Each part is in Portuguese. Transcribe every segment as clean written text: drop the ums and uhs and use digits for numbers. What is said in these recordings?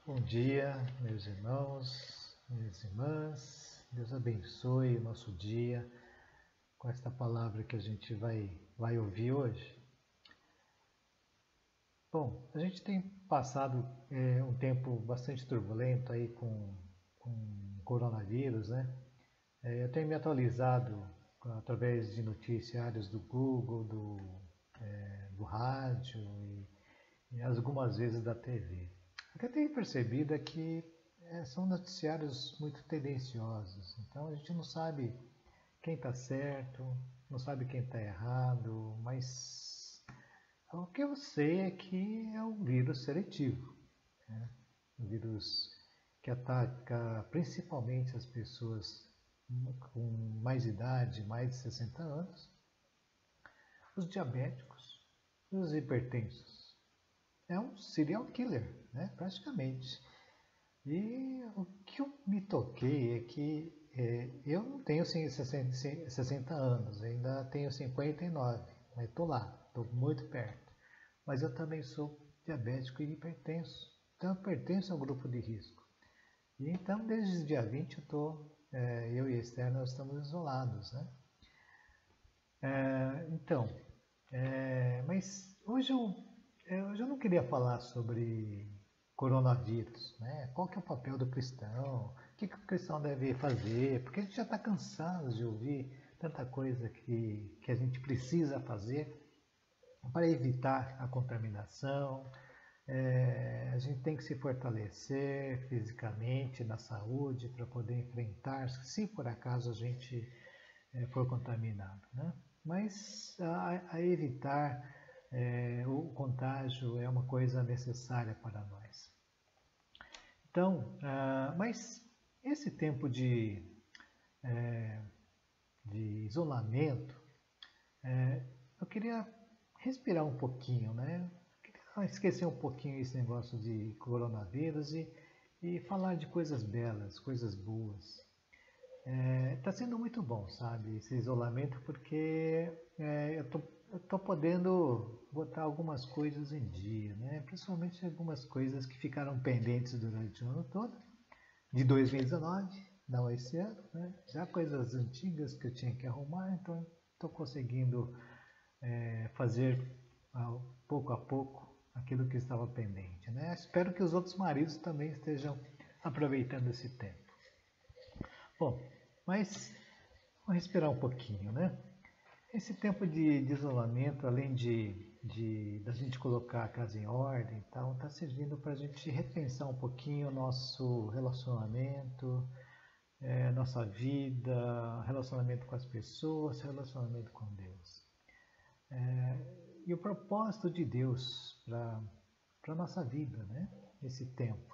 Bom dia, meus irmãos, minhas irmãs. Deus abençoe o nosso dia com esta palavra que a gente vai ouvir hoje. Bom, a gente tem passado um tempo bastante turbulento aí com o coronavírus, né? Eu tenho me atualizado através de noticiários do Google, do rádio e algumas vezes da TV. O que eu tenho percebido é que são noticiários muito tendenciosos, então a gente não sabe quem está certo, não sabe quem está errado, mas o que eu sei é que é um vírus seletivo, né? Um vírus que ataca principalmente as pessoas com mais idade, mais de 60 anos, os diabéticos e os hipertensos. É um serial killer, né? Praticamente. E o que eu me toquei é que eu não tenho 60 anos, ainda tenho 59, mas estou lá, estou muito perto. Mas eu também sou diabético e hipertenso, então eu pertenço ao grupo de risco. E então, desde o dia 20, eu e a Esther, nós estamos isolados, né? Mas hoje eu não queria falar sobre coronavírus, né? Qual que é o papel do cristão? O que o cristão deve fazer? Porque a gente já está cansado de ouvir tanta coisa que a gente precisa fazer para evitar a contaminação. A gente tem que se fortalecer fisicamente, na saúde, para poder enfrentar, se por acaso a gente for contaminado, né? Mas a evitar o contágio é uma coisa necessária para nós. Então, mas esse tempo de isolamento, eu queria respirar um pouquinho, né? Eu queria esquecer um pouquinho esse negócio de coronavírus e falar de coisas belas, coisas boas. Está sendo muito bom, sabe, esse isolamento, porque eu tô podendo botar algumas coisas em dia, né? Principalmente algumas coisas que ficaram pendentes durante o ano todo, de 2019, não esse ano, né? Já coisas antigas que eu tinha que arrumar, então estou conseguindo fazer pouco a pouco aquilo que estava pendente, né? Espero que os outros maridos também estejam aproveitando esse tempo. Bom, mas vamos respirar um pouquinho, né? Esse tempo de isolamento, além da gente colocar a casa em ordem e tal, está servindo para a gente repensar um pouquinho o nosso relacionamento, nossa vida, relacionamento com as pessoas, relacionamento com Deus. E o propósito de Deus para a nossa vida, né? Esse tempo.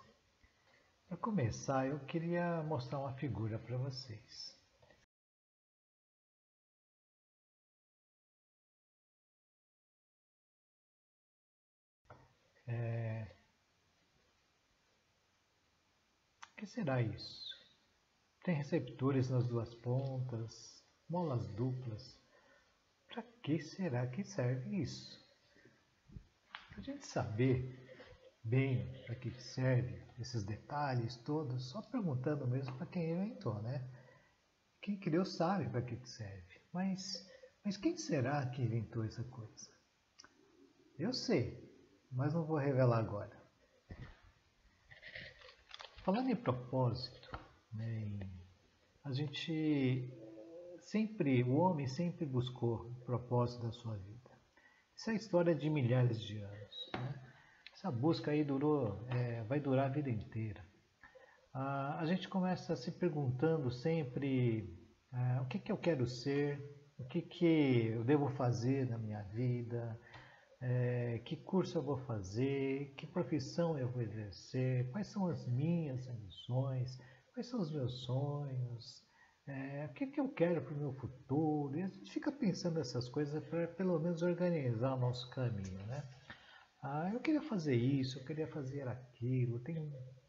Para começar, eu queria mostrar uma figura para vocês. O que será isso? Tem receptores nas duas pontas, molas duplas. Para que será que serve isso? Para a gente saber bem para que serve esses detalhes todos, só perguntando mesmo para quem inventou, né? Quem criou sabe para que serve, mas quem será que inventou essa coisa? Eu sei, mas não vou revelar agora. Falando em propósito, né, o homem sempre buscou o propósito da sua vida. Isso é a história de milhares de anos, né? Essa busca aí vai durar a vida inteira. A gente começa se perguntando sempre o que eu quero ser, o que eu devo fazer na minha vida, que curso eu vou fazer, que profissão eu vou exercer, quais são as minhas ambições, quais são os meus sonhos, o que eu quero para o meu futuro. E a gente fica pensando essas coisas para pelo menos organizar o nosso caminho, né? Eu queria fazer isso, eu queria fazer aquilo.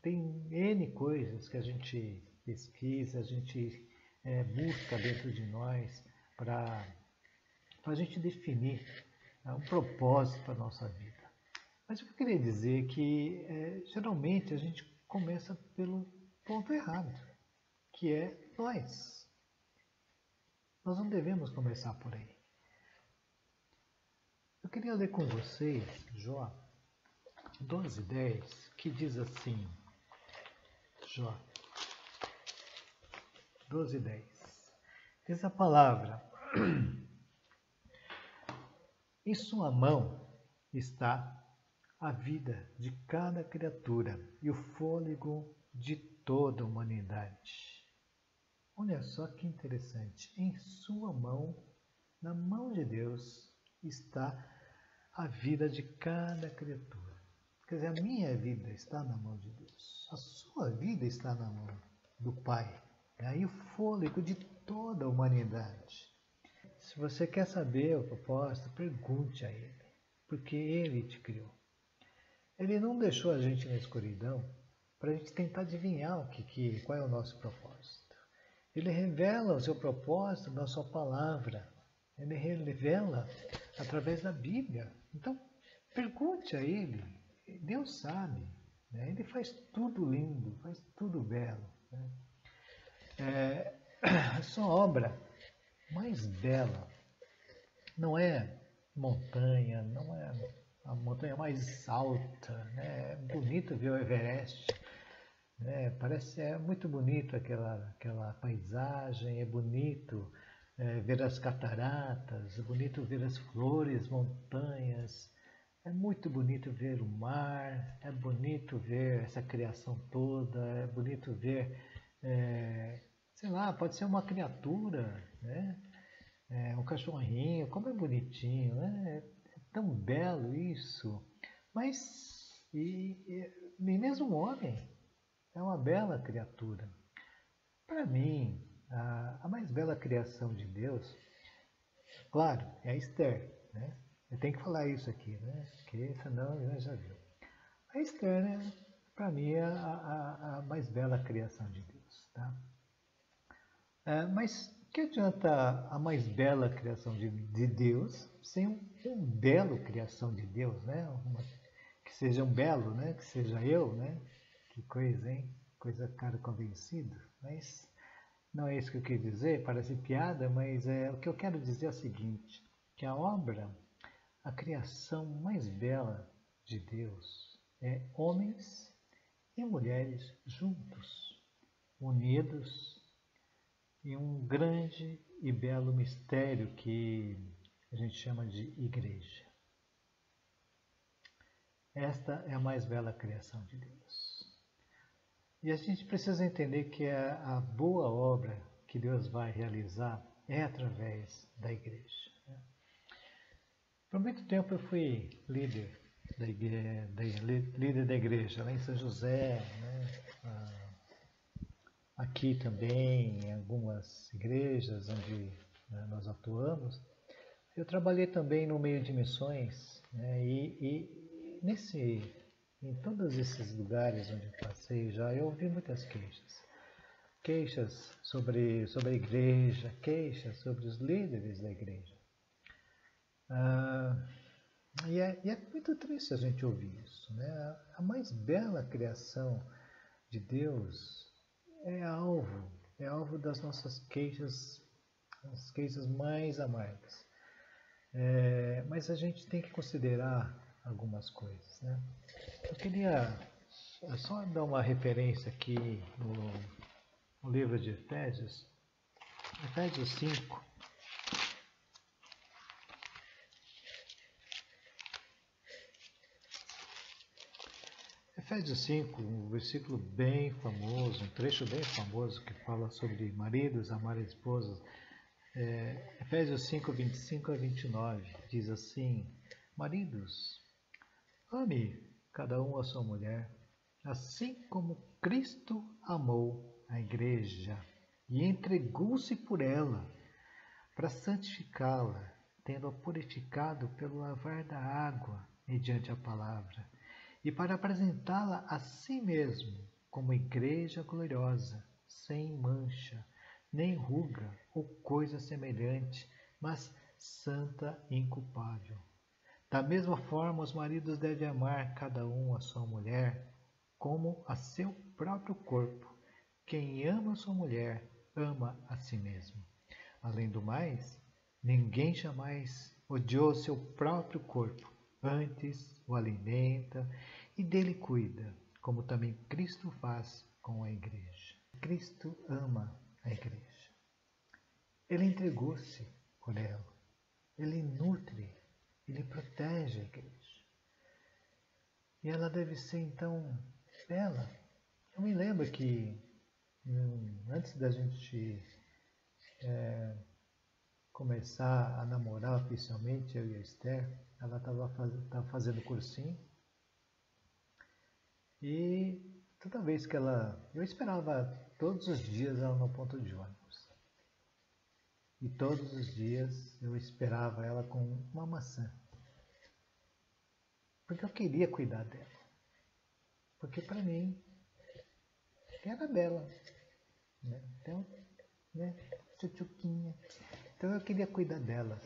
Tem N coisas que a gente pesquisa, a gente busca dentro de nós para a gente definir um propósito para a nossa vida. Mas o que eu queria dizer é que geralmente a gente começa pelo ponto errado, que é nós. Nós não devemos começar por aí. Eu queria ler com vocês Jó 12:10, que diz assim, Jó 12:10. Diz a palavra: em sua mão está a vida de cada criatura e o fôlego de toda a humanidade. Olha só que interessante. Em sua mão, na mão de Deus, está a vida de cada criatura. Quer dizer, a minha vida está na mão de Deus. A sua vida está na mão do Pai. E o fôlego de toda a humanidade. Se você quer saber o propósito, pergunte a Ele, porque Ele te criou. Ele não deixou a gente na escuridão para a gente tentar adivinhar qual é o nosso propósito. Ele revela o seu propósito na sua palavra. Ele revela através da Bíblia. Então, pergunte a Ele. Deus sabe. Né? Ele faz tudo lindo, faz tudo belo. Né? A sua obra mais bela não é montanha, não é a montanha mais alta, né? É bonito ver o Everest, né? É muito bonito aquela paisagem, é bonito ver as cataratas, é bonito ver as flores, montanhas, é muito bonito ver o mar, é bonito ver essa criação toda, é bonito ver, sei lá, pode ser uma criatura, né? Um cachorrinho, como é bonitinho, né? É tão belo isso. Mas, nem mesmo o homem é uma bela criatura. Para mim, a mais bela criação de Deus, claro, é a Esther, né? Eu tenho que falar isso aqui, né? Porque senão já viu. A Esther, né? Para mim, é a mais bela criação de Deus, tá? Mas que adianta a mais bela criação de Deus sem um belo criação de Deus, né? Que seja um belo, né? Que seja eu, né? Que coisa, hein? Coisa cara convencido. Mas não é isso que eu quis dizer, parece piada, mas o que eu quero dizer é o seguinte, que a criação mais bela de Deus é homens e mulheres juntos, unidos, e um grande e belo mistério que a gente chama de igreja. Esta é a mais bela criação de Deus. E a gente precisa entender que a boa obra que Deus vai realizar é através da igreja. Por muito tempo eu fui líder da igreja, lá em São José, né? Aqui também, em algumas igrejas onde nós atuamos. Eu trabalhei também no meio de missões, né? Em todos esses lugares onde eu passei eu ouvi muitas queixas. Queixas sobre a igreja, queixas sobre os líderes da igreja. E é muito triste a gente ouvir isso, né? A mais bela criação de Deus é alvo das nossas queixas, as queixas mais amargas. Mas a gente tem que considerar algumas coisas, né? Eu queria só dar uma referência aqui no livro de Efésios, Efésios 5. Efésios 5, um versículo bem famoso, um trecho bem famoso que fala sobre maridos amarem esposas. Efésios 5, 25 a 29, diz assim: maridos, ame cada um a sua mulher, assim como Cristo amou a igreja e entregou-se por ela, para santificá-la, tendo-a purificado pelo lavar da água, mediante a palavra, e para apresentá-la a si mesmo como igreja gloriosa, sem mancha, nem ruga ou coisa semelhante, mas santa e inculpável. Da mesma forma, os maridos devem amar cada um a sua mulher como a seu próprio corpo. Quem ama sua mulher, ama a si mesmo. Além do mais, ninguém jamais odiou seu próprio corpo, antes o alimenta e dele cuida, como também Cristo faz com a igreja. Cristo ama a igreja. Ele entregou-se por ela. Ele nutre, ele protege a igreja. E ela deve ser, então, bela. Eu me lembro que, antes da gente começar a namorar oficialmente, eu e a Esther, ela estava fazendo cursinho. E toda vez que eu esperava todos os dias ela no ponto de ônibus. E todos os dias eu esperava ela com uma maçã. Porque eu queria cuidar dela. Porque para mim, era bela. Né? Então, tchutchuquinha. Então eu queria cuidar dela.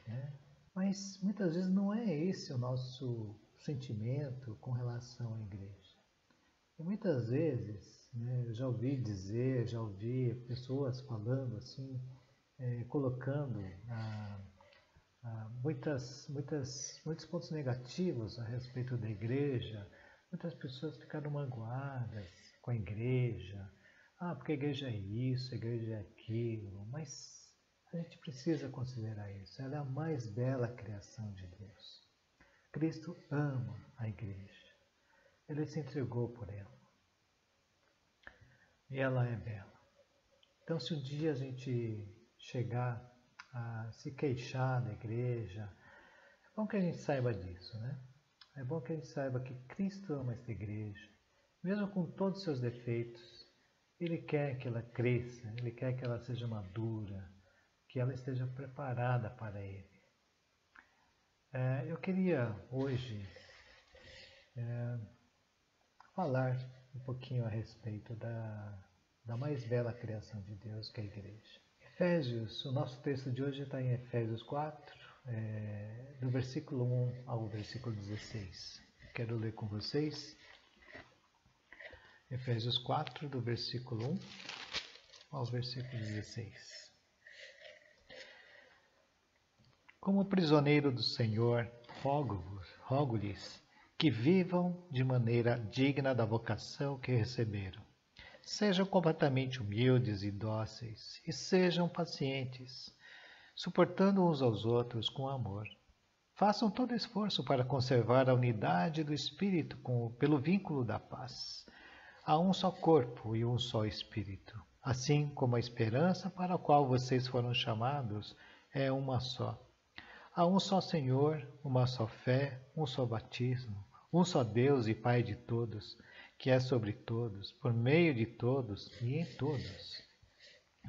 Né? Mas muitas vezes não é esse o nosso sentimento com relação à igreja. E muitas vezes, eu já ouvi pessoas falando assim, colocando muitos pontos negativos a respeito da igreja. Muitas pessoas ficaram magoadas com a igreja. Porque a igreja é isso, a igreja é aquilo. Mas a gente precisa considerar isso. Ela é a mais bela criação de Deus. Cristo ama a igreja. Ele se entregou por ela. E ela é bela. Então, se um dia a gente chegar a se queixar da igreja, é bom que a gente saiba disso, né? É bom que a gente saiba que Cristo ama esta igreja. Mesmo com todos os seus defeitos, Ele quer que ela cresça, Ele quer que ela seja madura, que ela esteja preparada para Ele. Eu queria hoje falar um pouquinho a respeito da mais bela criação de Deus, que é a igreja. Efésios, o nosso texto de hoje está em Efésios 4, do versículo 1 ao versículo 16. Quero ler com vocês. Efésios 4, do versículo 1 ao versículo 16. Como prisioneiro do Senhor, rogo-lhes que vivam de maneira digna da vocação que receberam. Sejam completamente humildes e dóceis, e sejam pacientes, suportando uns aos outros com amor. Façam todo esforço para conservar a unidade do Espírito pelo vínculo da paz. Há um só corpo e um só Espírito, assim como a esperança para a qual vocês foram chamados é uma só. Há um só Senhor, uma só fé, um só batismo, um só Deus e Pai de todos, que é sobre todos, por meio de todos e em todos.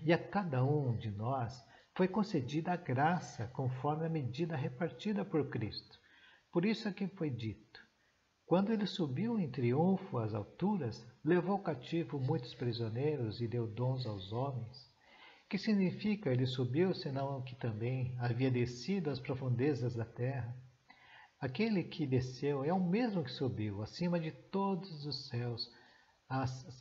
E a cada um de nós foi concedida a graça conforme a medida repartida por Cristo. Por isso é que foi dito: quando ele subiu em triunfo às alturas, levou cativo muitos prisioneiros e deu dons aos homens. Que significa ele subiu, senão que também havia descido às profundezas da terra? Aquele que desceu é o mesmo que subiu acima de todos os céus,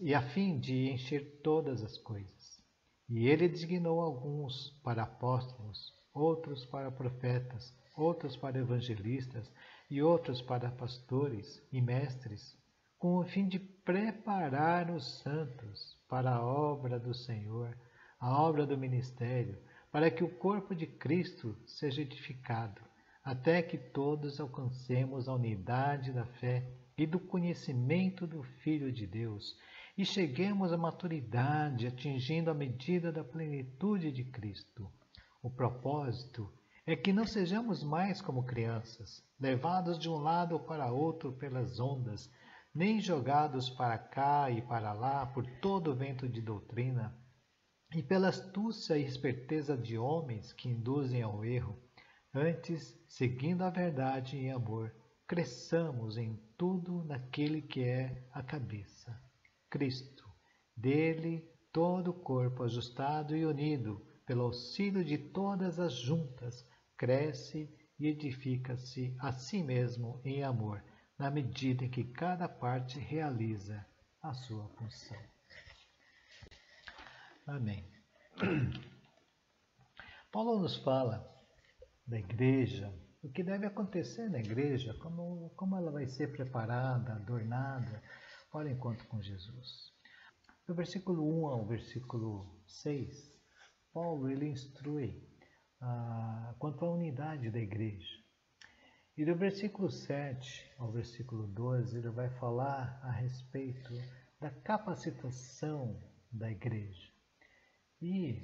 e a fim de encher todas as coisas. E ele designou alguns para apóstolos, outros para profetas, outros para evangelistas e outros para pastores e mestres, com o fim de preparar os santos para a obra do Senhor, a obra do ministério, para que o corpo de Cristo seja edificado, até que todos alcancemos a unidade da fé e do conhecimento do Filho de Deus, e cheguemos à maturidade, atingindo a medida da plenitude de Cristo. O propósito é que não sejamos mais como crianças, levados de um lado para outro pelas ondas, nem jogados para cá e para lá por todo o vento de doutrina, e pela astúcia e esperteza de homens que induzem ao erro. Antes, seguindo a verdade em amor, cresçamos em tudo naquele que é a cabeça, Cristo. Dele, todo o corpo ajustado e unido, pelo auxílio de todas as juntas, cresce e edifica-se a si mesmo em amor, na medida em que cada parte realiza a sua função. Amém. Paulo nos fala da igreja, o que deve acontecer na igreja, como ela vai ser preparada, adornada para o encontro com Jesus. Do versículo 1 ao versículo 6, Paulo ele instrui quanto à unidade da igreja. E do versículo 7 ao versículo 12, ele vai falar a respeito da capacitação da igreja. E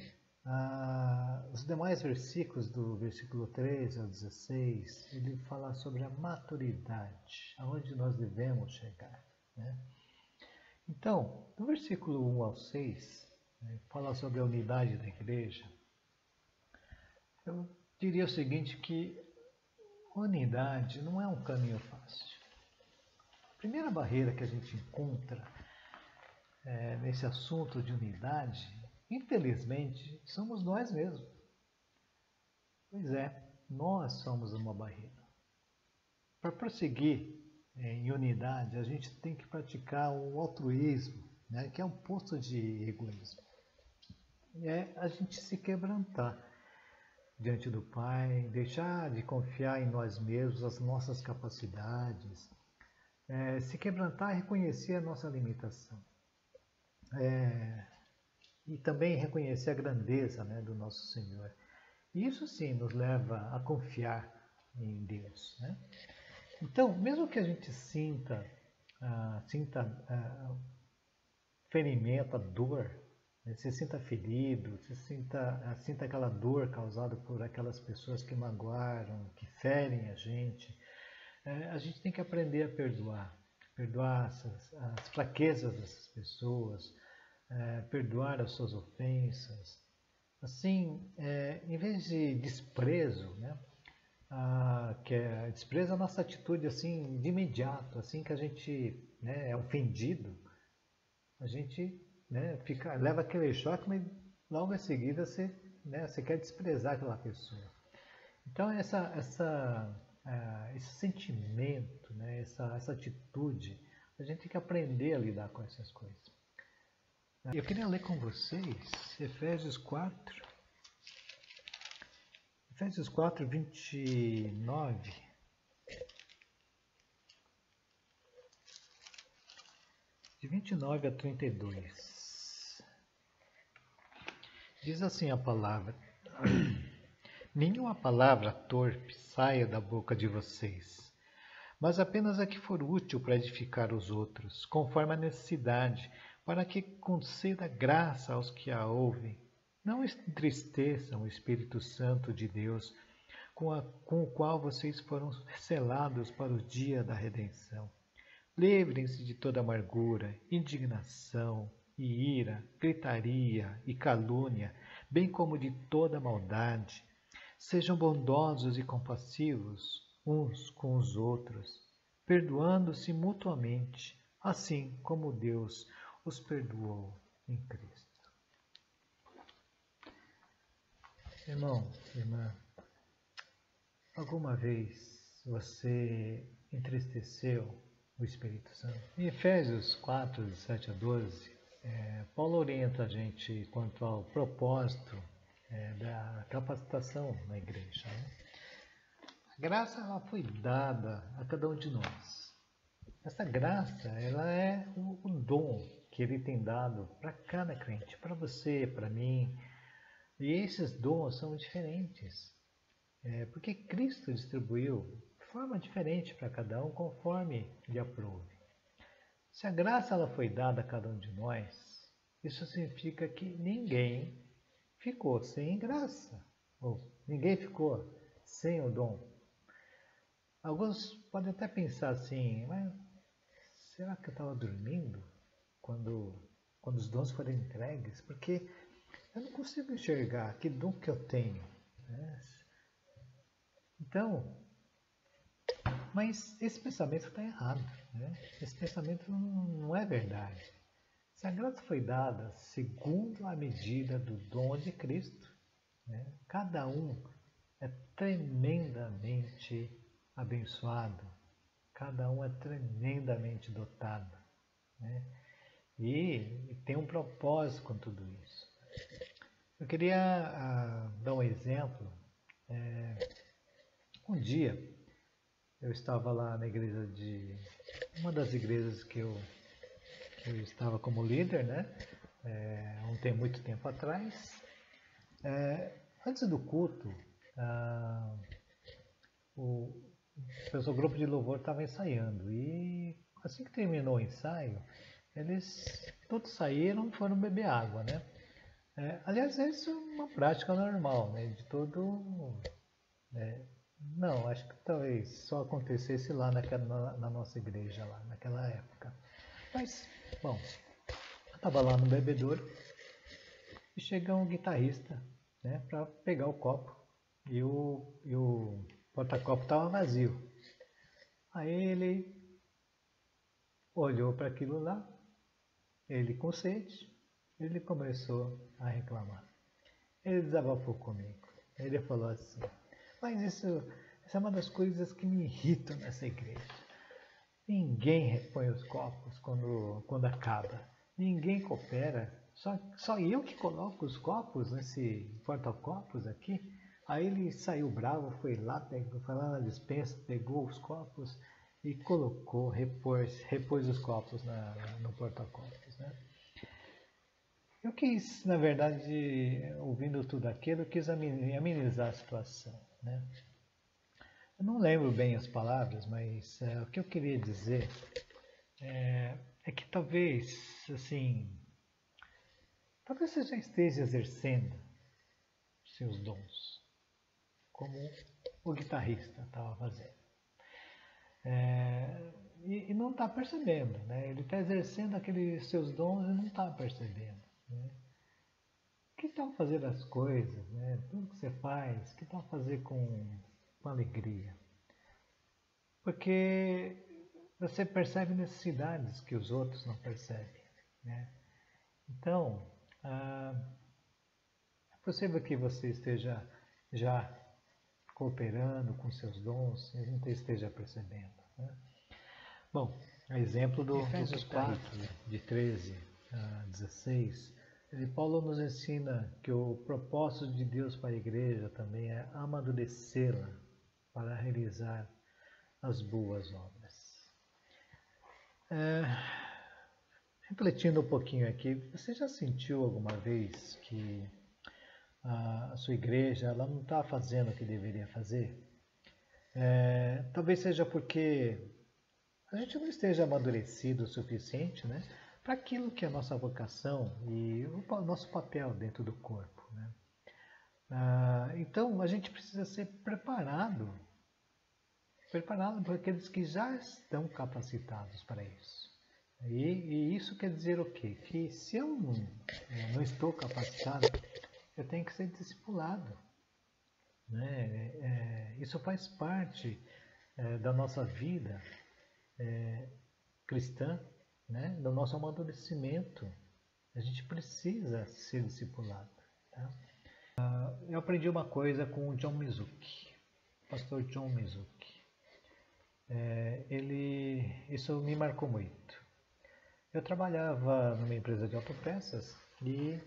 os demais versículos, do versículo 13 ao 16, ele fala sobre a maturidade, aonde nós devemos chegar, né? Então, do versículo 1 ao 6, fala sobre a unidade da igreja. Eu diria o seguinte, que unidade não é um caminho fácil. A primeira barreira que a gente encontra nesse assunto de unidade, infelizmente, somos nós mesmos. Pois é, nós somos uma barreira. Para prosseguir em unidade, a gente tem que praticar o altruísmo, né, que é um posto de egoísmo. É a gente se quebrantar diante do Pai, deixar de confiar em nós mesmos, as nossas capacidades, se quebrantar e reconhecer a nossa limitação. E também reconhecer a grandeza, né, do nosso Senhor. Isso sim nos leva a confiar em Deus, né? Então, mesmo que a gente sinta ferimento, a dor, né? Se sinta ferido, se sinta aquela dor causada por aquelas pessoas que magoaram, que ferem a gente tem que aprender a perdoar as fraquezas dessas pessoas, perdoar as suas ofensas. Assim, em vez de desprezo, né? Desprezo a nossa atitude assim de imediato, assim que a gente, né, é ofendido, a gente, né, leva aquele choque, mas logo em seguida você quer desprezar aquela pessoa. Então esse sentimento, né, essa atitude, a gente tem que aprender a lidar com essas coisas. Eu queria ler com vocês Efésios 4, 29. De 29 a 32. Diz assim a palavra: Nenhuma palavra torpe saia da boca de vocês, mas apenas a que for útil para edificar os outros, conforme a necessidade, para que conceda graça aos que a ouvem. Não entristeçam o Espírito Santo de Deus, com o qual vocês foram selados para o dia da redenção. Livrem-se de toda amargura, indignação e ira, gritaria e calúnia, bem como de toda maldade. Sejam bondosos e compassivos uns com os outros, perdoando-se mutuamente, assim como Deus os perdoou em Cristo. Irmão, irmã, alguma vez você entristeceu o Espírito Santo? Em Efésios 4, de 7 a 12, Paulo orienta a gente quanto ao propósito da capacitação na igreja, né? A graça ela foi dada a cada um de nós. Essa graça ela é o dom que ele tem dado para cada crente, para você, para mim. E esses dons são diferentes, porque Cristo distribuiu de forma diferente para cada um, conforme lhe aprouve. Se a graça ela foi dada a cada um de nós, isso significa que ninguém ficou sem graça, ou ninguém ficou sem o dom. Alguns podem até pensar assim, mas será que eu estava dormindo quando os dons foram entregues? Porque eu não consigo enxergar que dom que eu tenho, né? Então, mas esse pensamento está errado, né? Esse pensamento não é verdade. Se a graça foi dada segundo a medida do dom de Cristo, né? Cada um é tremendamente abençoado Cada um é tremendamente dotado, né? E tem um propósito com tudo isso. Eu queria dar um exemplo. Um dia eu estava lá na igreja uma das igrejas que eu estava como líder, né? Tem muito tempo atrás. Antes do culto, o grupo de louvor estava ensaiando e assim que terminou o ensaio, eles todos saíram e foram beber água, né? Aliás, isso é uma prática normal, né? Não, acho que talvez só acontecesse lá na nossa igreja, lá naquela época. Mas, bom, eu estava lá no bebedouro e chega um guitarrista, né, para pegar o copo e o porta-copo estava vazio. Aí ele olhou para aquilo lá, ele com sede, ele começou a reclamar. Ele desabafou comigo. Ele falou assim: mas isso é uma das coisas que me irritam nessa igreja. Ninguém repõe os copos quando acaba. Ninguém coopera. Só eu que coloco os copos nesse porta-copos aqui. Aí ele saiu bravo, foi lá na despensa, pegou os copos e colocou, repôs os copos no porta-copos, né? Eu quis, na verdade, ouvindo tudo aquilo, eu quis amenizar a situação, né? Eu não lembro bem as palavras, mas o que eu queria dizer é que talvez você já esteja exercendo seus dons, como o guitarrista estava fazendo. E não está percebendo, né? Ele está exercendo aqueles seus dons e não está percebendo, né? Que tal fazer as coisas, né? Tudo que você faz, que tal fazer com alegria? Porque você percebe necessidades que os outros não percebem, né? Então, é possível que você esteja já cooperando com seus dons e não esteja percebendo, né? Bom, a exemplo do Efésios 4, de 13 a 16, Paulo nos ensina que o propósito de Deus para a igreja também é amadurecê-la para realizar as boas obras. Refletindo um pouquinho aqui, você já sentiu alguma vez que a sua igreja ela não está fazendo o que deveria fazer? Talvez seja porque a gente não esteja amadurecido o suficiente, né, para aquilo que é a nossa vocação e o nosso papel dentro do corpo, né? Então a gente precisa ser preparado por aqueles que já estão capacitados para isso. E isso quer dizer o quê? Que se eu não estou capacitado, eu tenho que ser discipulado, né? Isso faz parte da nossa vida cristã, né? Do nosso amadurecimento. A gente precisa ser discipulado, tá? Eu aprendi uma coisa com o John Mizuki, pastor John Mizuki. Isso me marcou muito. Eu trabalhava numa empresa de autopeças e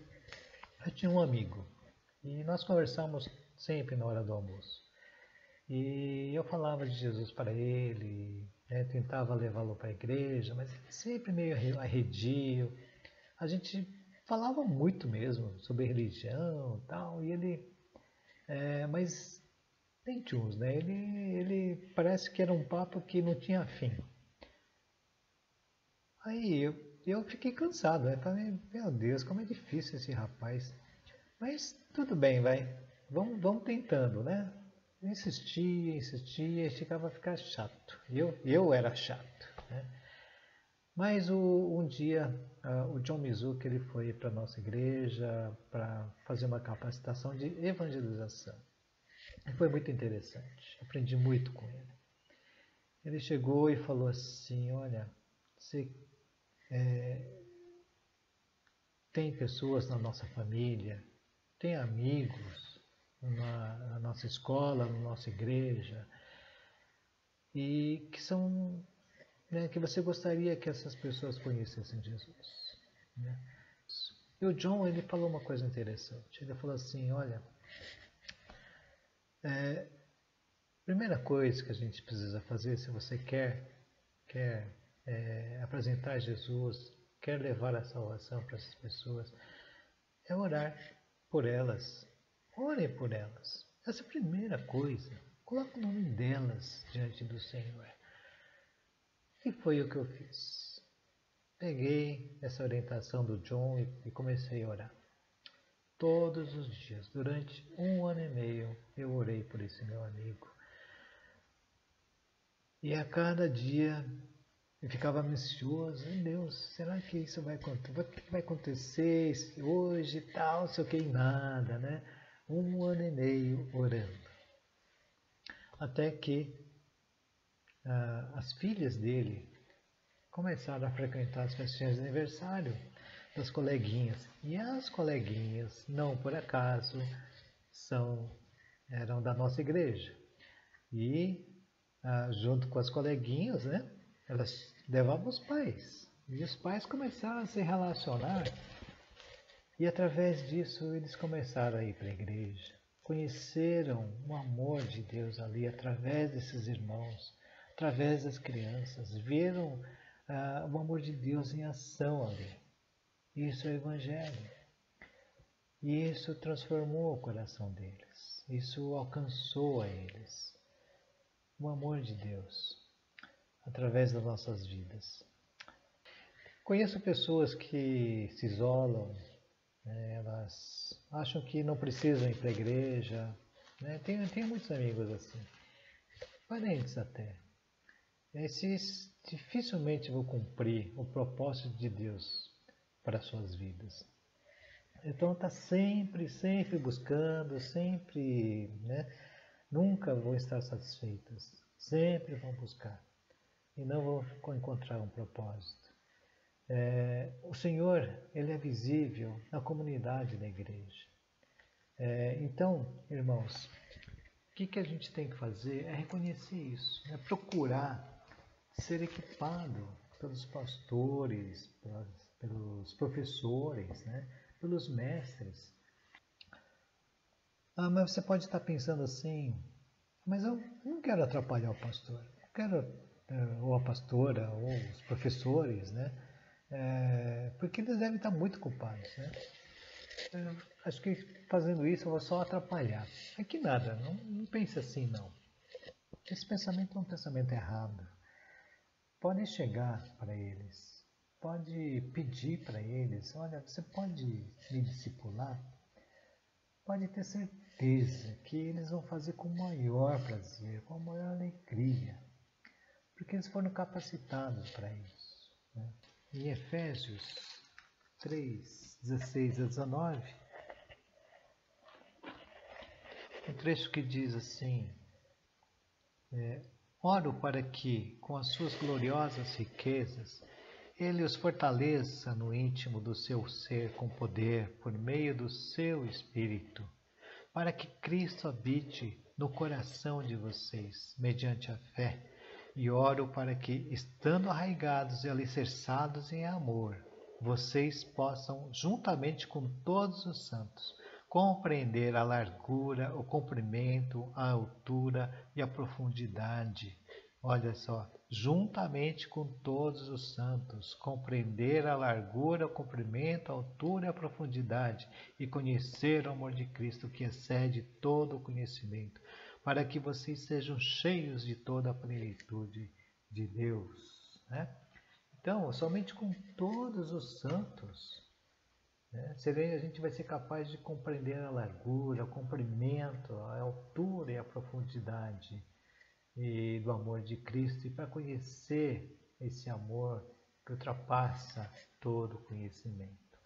eu tinha um amigo e nós conversamos sempre na hora do almoço. E eu falava de Jesus para ele, né, tentava levá-lo para a igreja, mas ele sempre meio arredio. A gente falava muito mesmo sobre religião e tal, e ele, mas nem tchus, né? Ele parece que era um papo que não tinha fim. Aí eu fiquei cansado, né? Falei, meu Deus, como é difícil esse rapaz. Mas tudo bem, vai. Vamos tentando, né? Insistia e chegava a ficar chato. Eu era chato, né? Mas um dia o John Mizuki ele foi para a nossa igreja para fazer uma capacitação de evangelização. E foi muito interessante. Aprendi muito com ele. Ele chegou e falou assim, olha, você tem pessoas na nossa família, tem amigos na nossa escola, na nossa igreja, e que são, né, que você gostaria que essas pessoas conhecessem Jesus, né? E o John, ele falou uma coisa interessante. Ele falou assim, olha, primeira coisa que a gente precisa fazer, se você quer apresentar Jesus, quer levar a salvação para essas pessoas, é orar por elas. Ore por elas. Essa é a primeira coisa. Coloque o nome delas diante do Senhor. E foi o que eu fiz. Peguei essa orientação do John e comecei a orar. Todos os dias, durante 1 ano e meio, eu orei por esse meu amigo. E a cada dia eu ficava ansioso. Meu Deus, será que isso vai acontecer? O que vai acontecer hoje e tal? Sei o que, nada, né? 1 ano e meio orando. Até que as filhas dele começaram a frequentar as festinhas de aniversário das coleguinhas. E as coleguinhas, não por acaso, eram da nossa igreja. E junto com as coleguinhas, né, elas levavam os pais. E os pais começaram a se relacionar. E através disso eles começaram a ir para a igreja. Conheceram o amor de Deus ali através desses irmãos, através das crianças. Viram o amor de Deus em ação ali. Isso é o Evangelho. E isso transformou o coração deles. Isso alcançou a eles. O amor de Deus através das nossas vidas. Conheço pessoas que se isolam, né, elas acham que não precisam ir para a igreja. Né? Tenho muitos amigos assim, parentes até. Esses dificilmente vão cumprir o propósito de Deus para as suas vidas. Então está sempre buscando, sempre, né? Nunca vão estar satisfeitas, sempre vão buscar e não vão encontrar um propósito. O Senhor, Ele é visível na comunidade da igreja. Então, irmãos, o que a gente tem que fazer é reconhecer isso, é procurar ser equipado pelos pastores, pelos professores, né? Pelos mestres. Mas você pode estar pensando assim, mas eu não quero atrapalhar o pastor, eu quero, ou a pastora, ou os professores, né? Porque eles devem estar muito culpados, né? Acho que fazendo isso eu vou só atrapalhar. É que nada, não pense assim não. Esse pensamento é um pensamento errado. Pode chegar para eles, pode pedir para eles, olha, você pode me discipular? Pode ter certeza que eles vão fazer com o maior prazer, com a maior alegria, porque eles foram capacitados para isso. Né? Em Efésios 3, 16 a 19, um trecho que diz assim, oro para que, com as suas gloriosas riquezas, Ele os fortaleça no íntimo do seu ser com poder por meio do seu Espírito, para que Cristo habite no coração de vocês, mediante a fé, e oro para que, estando arraigados e alicerçados em amor, vocês possam, juntamente com todos os santos, compreender a largura, o comprimento, a altura e a profundidade. Olha só, juntamente com todos os santos, compreender a largura, o comprimento, a altura e a profundidade, e conhecer o amor de Cristo que excede todo o conhecimento, para que vocês sejam cheios de toda a plenitude de Deus. Né? Então, somente com todos os santos, né, a gente vai ser capaz de compreender a largura, o comprimento, a altura e a profundidade e do amor de Cristo, e para conhecer esse amor que ultrapassa todo conhecimento.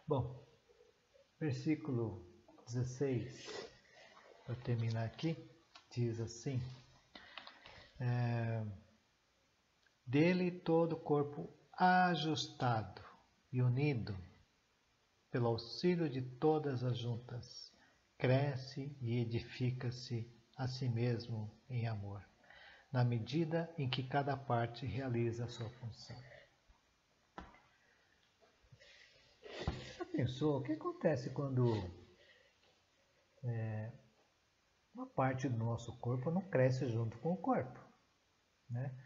Bom, versículo 16, para terminar aqui, diz assim, dele todo o corpo ajustado e unido pelo auxílio de todas as juntas, cresce e edifica-se a si mesmo em amor. na medida em que cada parte realiza a sua função. Já pensou o que acontece quando uma parte do nosso corpo não cresce junto com o corpo, né?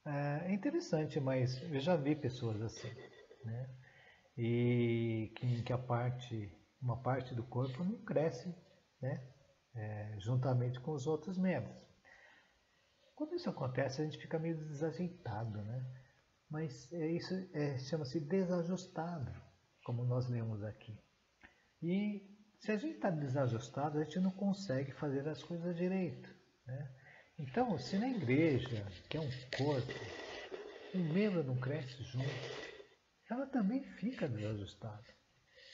É interessante, mas eu já vi pessoas assim, né? E que uma parte do corpo não cresce, né? Juntamente com os outros membros. Quando isso acontece, a gente fica meio desajeitado, né? Mas isso chama-se desajustado, como nós lemos aqui. E se a gente está desajustado, a gente não consegue fazer as coisas direito, né? Então, se na igreja, que é um corpo, um membro não cresce junto, ela também fica desajustada,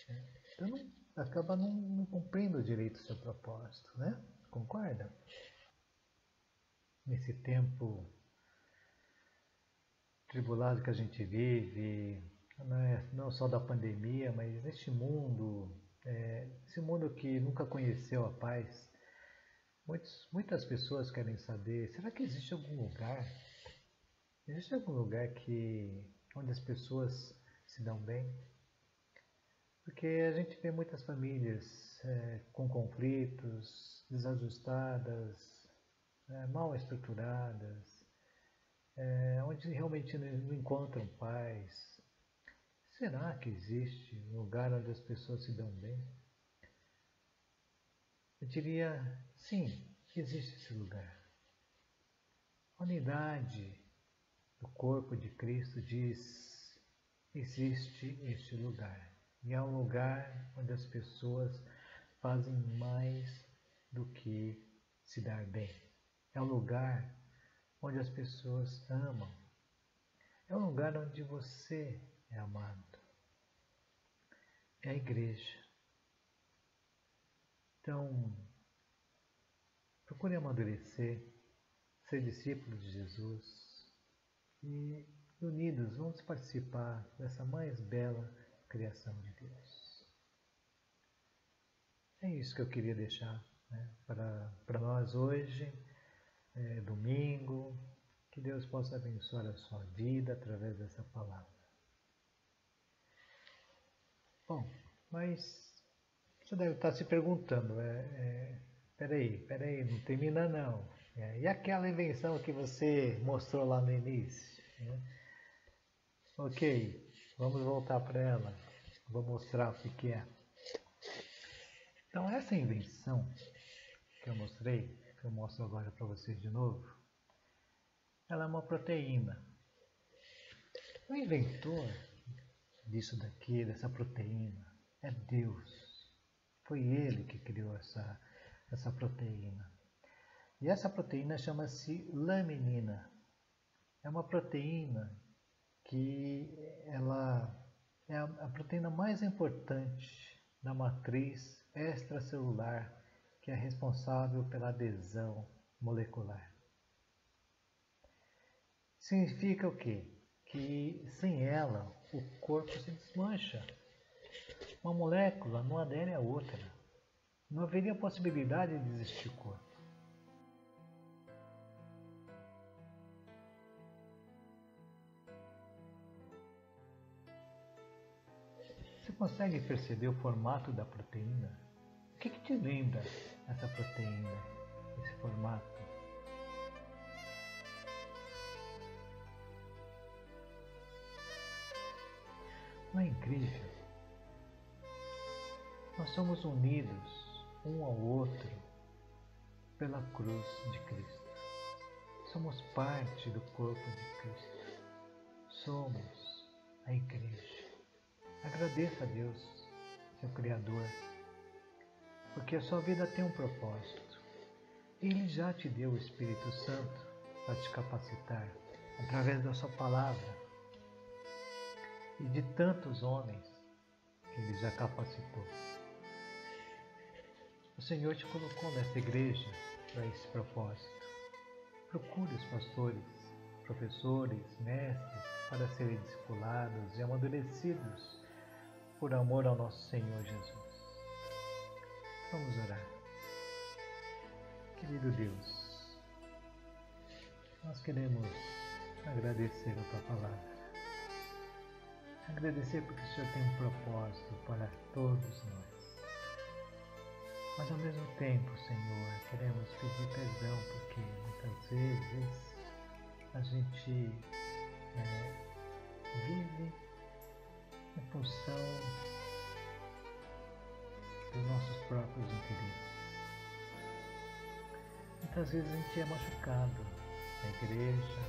né? Então, acaba não cumprindo direito o seu propósito, né? Concorda? Nesse tempo tribulado que a gente vive, não só da pandemia, mas neste mundo, esse mundo que nunca conheceu a paz, muitas pessoas querem saber, será que existe algum lugar? Existe algum lugar onde as pessoas se dão bem? Porque a gente vê muitas famílias com conflitos, desajustadas, mal estruturadas, onde realmente não encontram paz. Será que existe um lugar onde as pessoas se dão bem? Eu diria, sim, existe esse lugar. A unidade do corpo de Cristo diz, existe este lugar. E é um lugar onde as pessoas fazem mais do que se dar bem. É um lugar onde as pessoas amam. É um lugar onde você é amado. É a igreja. Então, procure amadurecer, ser discípulo de Jesus e unidos vamos participar dessa mais bela criação de Deus. É isso que eu queria deixar, né, para nós hoje, domingo. Que Deus possa abençoar a sua vida através dessa palavra. Bom, mas você deve estar se perguntando, peraí, não termina não. E aquela invenção que você mostrou lá no início? Né? Ok, vamos voltar para ela. Vou mostrar o que é. Então, essa invenção que eu mostrei, que eu mostro agora para vocês de novo, ela é uma proteína. O inventor disso daqui, dessa proteína, é Deus. Foi Ele que criou essa proteína. E essa proteína chama-se laminina. É uma proteína que ela é a proteína mais importante da matriz extracelular, que é responsável pela adesão molecular. Significa o quê? Que sem ela o corpo se desmancha. Uma molécula não adere à outra. Não haveria possibilidade de existir corpo. Você consegue perceber o formato da proteína? O que te lembra essa proteína, esse formato? Não é incrível? Nós somos unidos um ao outro pela cruz de Cristo. Somos parte do corpo de Cristo. Somos a igreja. Agradeça a Deus, seu Criador, porque a sua vida tem um propósito. Ele já te deu o Espírito Santo para te capacitar através da sua palavra e de tantos homens que Ele já capacitou. O Senhor te colocou nessa igreja para esse propósito. Procure os pastores, professores, mestres para serem discipulados e amadurecidos por amor ao nosso Senhor Jesus. Vamos orar. Querido Deus, nós queremos agradecer a Tua palavra. Agradecer porque o Senhor tem um propósito para todos nós. Mas ao mesmo tempo, Senhor, queremos pedir perdão porque muitas vezes a gente vive em função dos nossos próprios interesses. Muitas vezes a gente é machucado na igreja,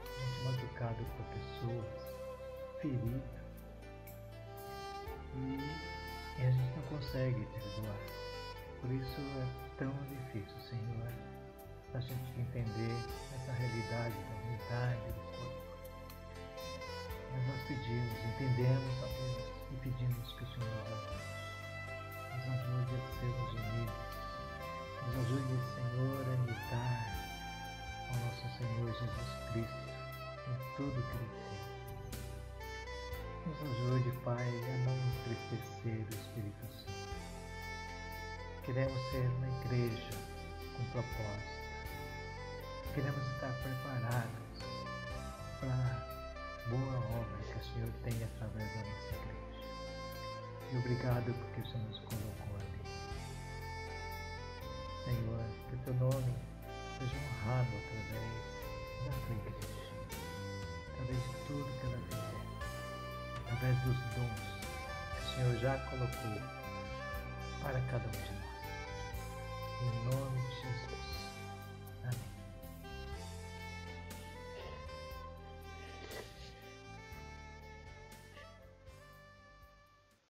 a gente é machucado por pessoas, ferido, e a gente não consegue perdoar. Por isso é tão difícil, Senhor, a gente entender essa realidade da unidade do corpo. Mas nós pedimos, entendemos, ó Deus, e pedimos que o Senhor nos ajude a sermos unidos. Nos ajude, Senhor, a imitar ao nosso Senhor Jesus Cristo em tudo que Ele fez. Nos ajude, Pai, a não entristecer o Espírito Santo. Queremos ser uma igreja com propósito. Queremos estar preparados para a boa obra que o Senhor tem através da nossa igreja. E obrigado porque o Senhor nos colocou ali. Senhor, que o Teu nome seja honrado através da Tua igreja, através de tudo que ela fizer, através dos dons que o Senhor já colocou para cada um de nós. Em nome de Jesus.